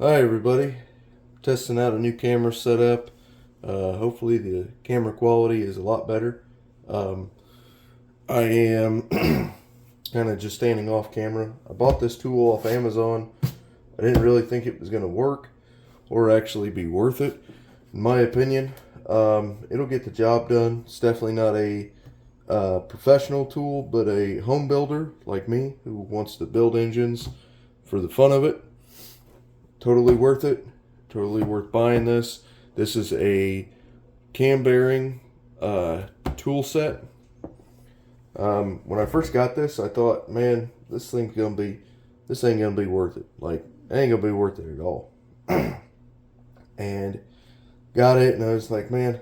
Hi everybody, testing out a new camera setup. Hopefully the camera quality is a lot better. Um, I am kind of just standing off camera. I bought this tool off Amazon. I didn't really think it was going to work or actually be worth it. In my opinion, it'll get the job done. It's definitely not a professional tool, but a home builder like me who wants to build engines for the fun of it. Totally worth it. Totally worth buying this. This is a cam bearing tool set. When I first got this, I thought, man, this ain't gonna be worth it. Like, it ain't gonna be worth it at all. And got it, and I was like, man,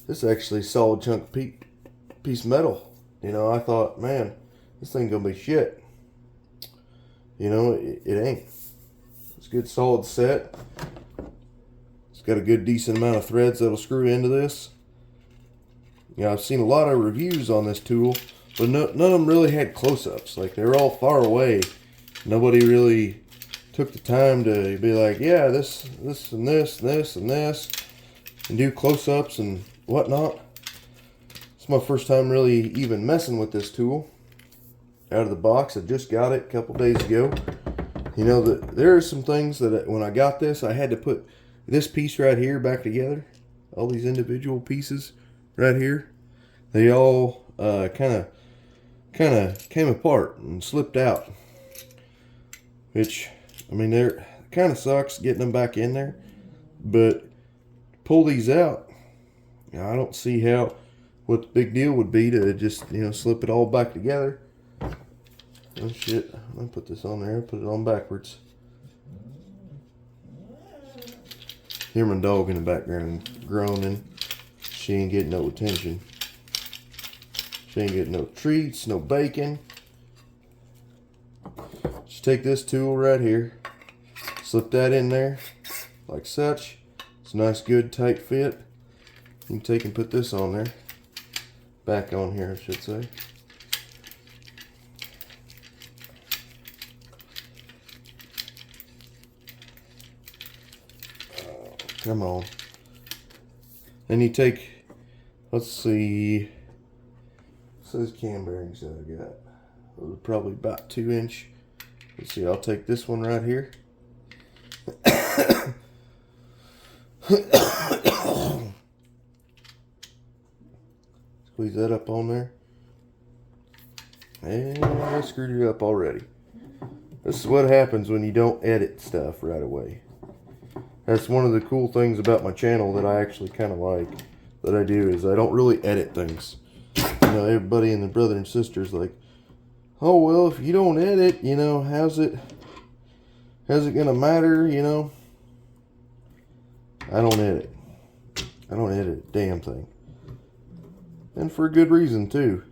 this is actually a solid chunk piece of metal. I thought, man, this thing gonna be shit. It ain't. It's a good solid set. It's got a good decent amount of threads that'll screw into this. I've seen a lot of reviews on this tool, but none of them really had close-ups. Like, they're all far away. Nobody really took the time to be like, yeah, this and this, this and this, and do close-ups and whatnot. It's my first time really even messing with this tool out of the box. I just got it a couple days ago. There are some things that when I got this, I had to put this piece right here back together. All these individual pieces right here, they all kind of came apart and slipped out. Which, I mean, they're kind of sucks getting them back in there. But pull these out, I don't see what the big deal would be to just slip it all back together. Oh shit, I'm gonna put this on there, put it on backwards. Hear my dog in the background groaning. She ain't getting no attention. She ain't getting no treats, no bacon. Just take this tool right here, slip that in there, like such. It's a nice, good, tight fit. You can take and put this on there. Back on here, I should say. Come on. Then you take, let's see, those cam bearings that I got. Those are probably about 2-inch. Let's see, I'll take this one right here. Squeeze that up on there. And I screwed it up already. This is what happens when you don't edit stuff right away. That's one of the cool things about my channel that I actually kind of like, that I do, is I don't really edit things. Everybody and their brother and sisters like, oh, well, if you don't edit, how's it gonna matter, I don't edit. I don't edit a damn thing. And for a good reason, too.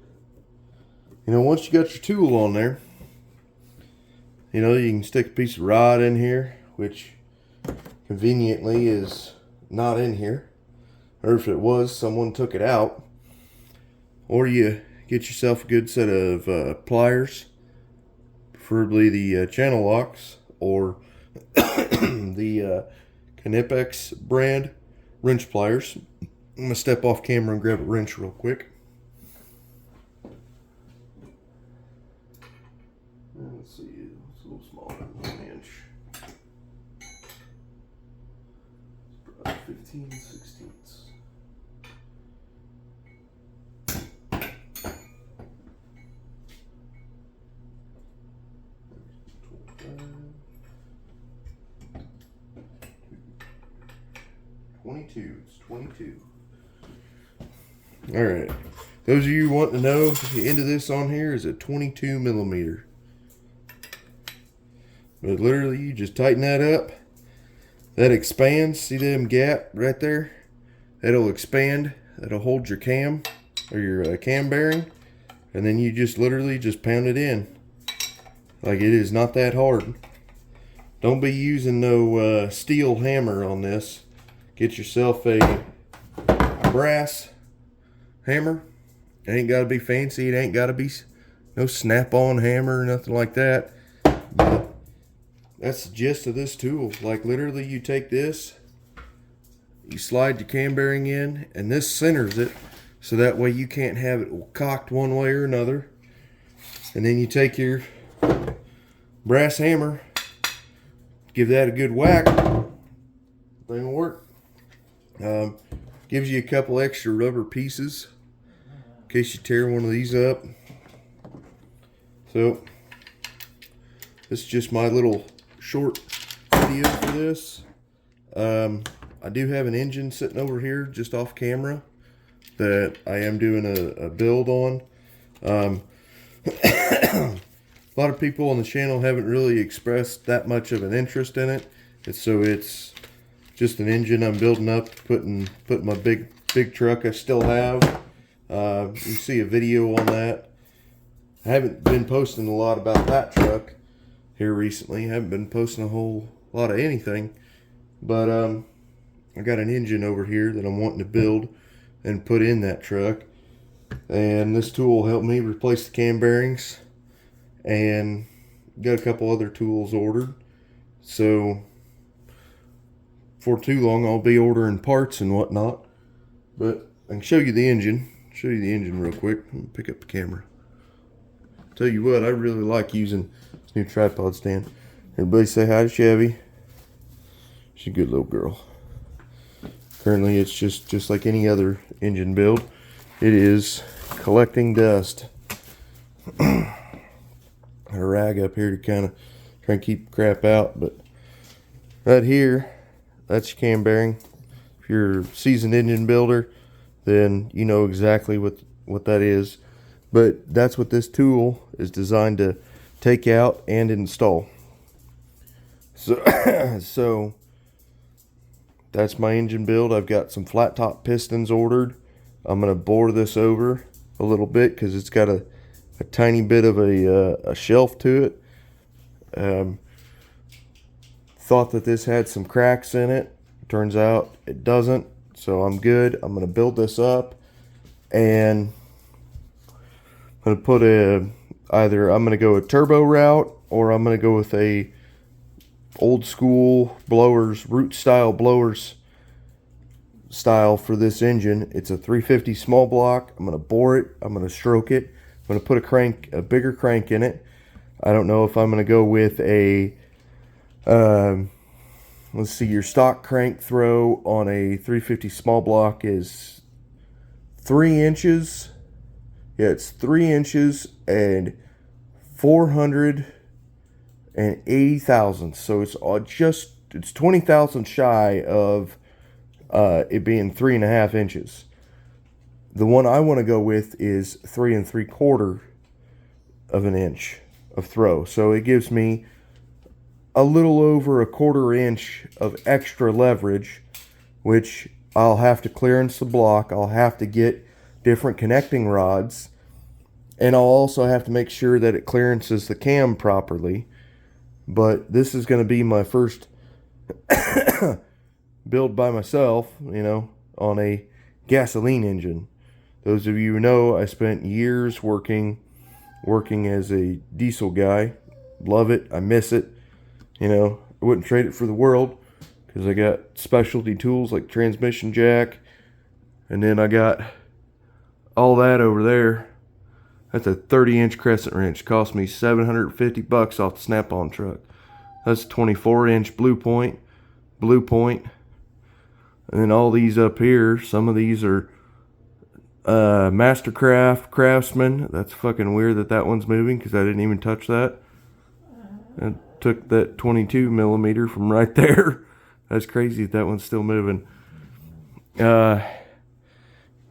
Once you got your tool on there, you can stick a piece of rod in here, which conveniently is not in here. Or if it was, someone took it out. Or you get yourself a good set of pliers, preferably the channel locks, or the Knipex brand wrench pliers. I'm going to step off camera and grab a wrench real quick. Let's see, it's a little smaller than 1 inch. It's about 15/16. It's 22. All right. Those of you wanting to know, the end of this on here is a 22 millimeter. But literally, you just tighten that up. That expands. See them gap right there? That'll expand. That'll hold your cam or your cam bearing. And then you just literally just pound it in. Like, it is not that hard. Don't be using no steel hammer on this. Get yourself a brass hammer. It ain't got to be fancy. It ain't got to be no snap-on hammer or nothing like that. But that's the gist of this tool. Like literally you take this, you slide your cam bearing in, and this centers it so that way you can't have it cocked one way or another. And then you take your brass hammer, give that a good whack, thing will work. Gives you a couple extra rubber pieces in case you tear one of these up. So this is just my little short video for this. I do have an engine sitting over here just off camera that I am doing a build on. A lot of people on the channel haven't really expressed that much of an interest in it. So it's just an engine I'm building up, putting my big truck I still have. You see a video on that. I haven't been posting a lot about that truck here recently. I haven't been posting a whole lot of anything. But I got an engine over here that I'm wanting to build and put in that truck. And this tool helped me replace the cam bearings. And got a couple other tools ordered. So for too long I'll be ordering parts and whatnot. But I can show you the engine. Show you the engine real quick. Let me pick up the camera. Tell you what, I really like using this new tripod stand. Everybody say hi to Chevy. She's a good little girl. Currently it's just like any other engine build. It is collecting dust. A rag up here to kind of try and keep crap out, but right here, that's your cam bearing. If you're a seasoned engine builder, then you know exactly what that is. But that's what this tool is designed to take out and install. So that's my engine build. I've got some flat top pistons ordered. I'm gonna bore this over a little bit because it's got a tiny bit of a shelf to it. Thought that this had some cracks in it. Turns out it doesn't, so I'm good. I'm gonna build this up, and I'm gonna put either I'm gonna go a turbo route, or I'm gonna go with a old school blowers, root style blowers style for this engine. It's a 350 small block. I'm gonna bore it. I'm gonna stroke it. I'm going to put a bigger crank in it. I don't know if I'm going to go with a, let's see, your stock crank throw on a 350 small block is 3 inches. Yeah, it's 3 inches and 480 thousandths. So it's 20 thousandths shy of it being 3.5 inches. The one I want to go with is 3 3/4 of an inch of throw. So it gives me a little over 1/4 inch of extra leverage, which I'll have to clearance the block. I'll have to get different connecting rods, and I'll also have to make sure that it clearances the cam properly. But this is going to be my first build by myself, you know, on a gasoline engine. Those of you who know, I spent years working as a diesel guy. Love it. I miss it. You know, I wouldn't trade it for the world because I got specialty tools like transmission jack. And then I got all that over there. That's a 30-inch crescent wrench. Cost me $750 off the Snap-on truck. That's a 24-inch Blue Point. And then all these up here, some of these are Mastercraft Craftsman. That's fucking weird that one's moving because I didn't even touch that. I took that 22 millimeter from right there. That's crazy that one's still moving. And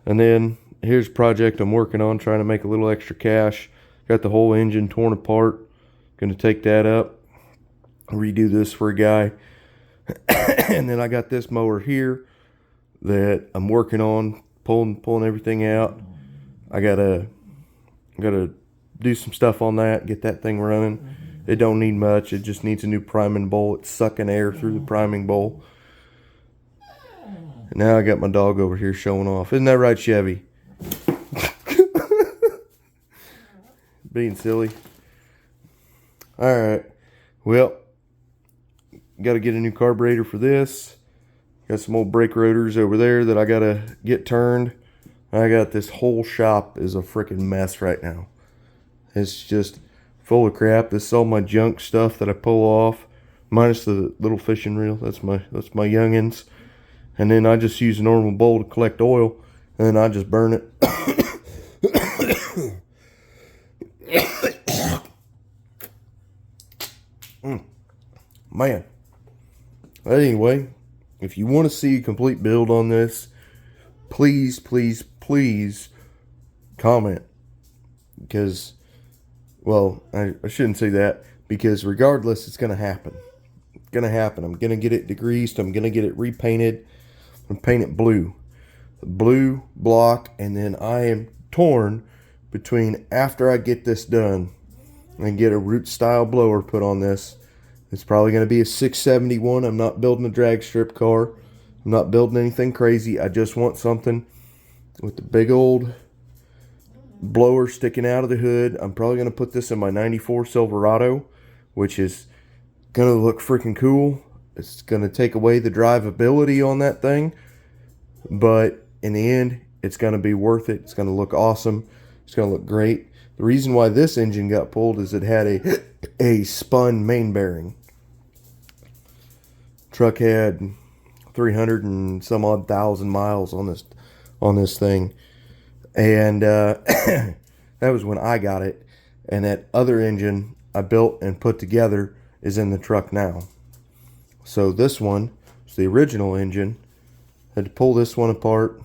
then here's a project I'm working on, trying to make a little extra cash. Got the whole engine torn apart. Gonna take that up, redo this for a guy. And then I got this mower here that I'm working on, pulling everything out. I gotta do some stuff on that, get that thing running. It don't need much. It just needs a new priming bowl. It's sucking air through the priming bowl. And now I got my dog over here showing off. Isn't that right, Chevy? Being silly. Alright. Well, got to get a new carburetor for this. Got some old brake rotors over there that I got to get turned. I got this whole shop is a freaking mess right now. It's just full of crap. This is all my junk stuff that I pull off, minus the little fishing reel. That's my youngins. And then I just use a normal bowl to collect oil, and then I just burn it. Man. But anyway, if you want to see a complete build on this, please, please, please comment. Because, well, I shouldn't say that. Because regardless, it's going to happen. It's going to happen. I'm going to get it degreased. I'm going to get it repainted. I'm going to paint it blue. The blue block. And then I am torn between after I get this done and get a root style blower put on this. It's probably going to be a 671. I'm not building a drag strip car. I'm not building anything crazy. I just want something with the big old blower sticking out of the hood. I'm probably going to put this in my 94 Silverado, which is going to look freaking cool. It's going to take away the drivability on that thing. But in the end, it's going to be worth it. It's going to look awesome. It's going to look great. The reason why this engine got pulled is it had a spun main bearing. Truck had 300 and some odd thousand miles on this thing, and that was when I got it. And that other engine I built and put together is in the truck now. So this one is the original engine. I had to pull this one apart,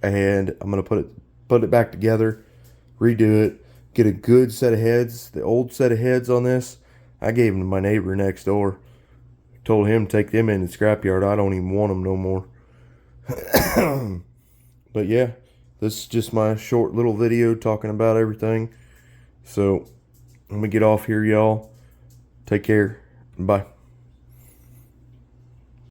and I'm gonna put it back together, redo it. Get a good set of heads. The old set of heads on this, I gave them to my neighbor next door. Told him to take them in the scrapyard. I don't even want them no more. But yeah, this is just my short little video talking about everything. So, I'm going to get off here, y'all. Take care. Bye.